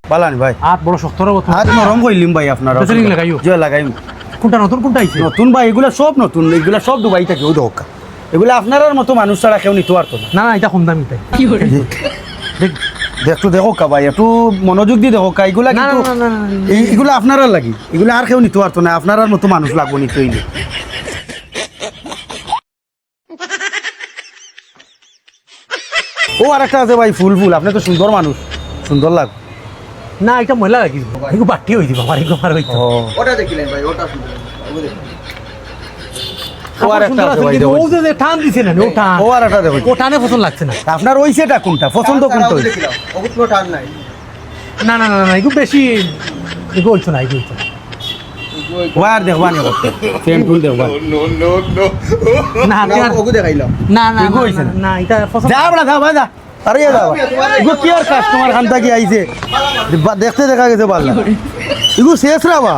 বালানি ভাই হাত বড় শক্ত রব হাত নরম কইলিম ভাই আপনারা বেচারিং লাগাইও যে লাগাইম কোনটা নতুন কোনটা আইছে নতুন ভাই এগুলা সব নতুন এগুলা সব দুবাই থেকে ও দোকা এগুলা আপনার মতো মানুষ ছাড়া কেউ নিতে পারতো না না না এটা কম দামি তাই কি করে দেখ দেখতো দেখো কা ভাই একটু মনোযোগ দিয়ে দেখো কা এগুলা না কিন্তু না না এগুলা আপনারা লাগি এগুলা আর কেউ নিতে পারতো না আপনার মতো মানুষ লাগবো নিতে হইলে ও আর একটা আছে ভাই ফুল ফুল আপনি তো সুন্দর মানুষ সুন্দর লাগবে না এটা ময়লা লাগি এগো বাটি হই দিব আমার এগো মার হইতো ওটা দেখিলেন ভাই ওটা সুন্দর ওগুলো দেখুন। ও আর একটা আছে ভাই দেখো ও যে টান দিছে না ও টান ও আর একটা দেখো ও টানে পছন্দ লাগছে না আপনার ওই সেটা কোনটা পছন্দ তারা কোনটা ওগুলো দেখিলাম ওগুলো কোনো টান নাই না না না না এগো বেশি এগো হইতো না এগো হইতো না ওয়ার দেখবানি ফ্রেম ফুল দেখবা না না আর ওগুলো দেখাইলাম না না এগো হইছে না। না এটা পছন্দ যা বড়া যা ভাই যা আরে যা এগো কি আর কাস্টমার খান থাকি আইছে দেখতে দেখা গেছে ভালো এগো শেষ রাবা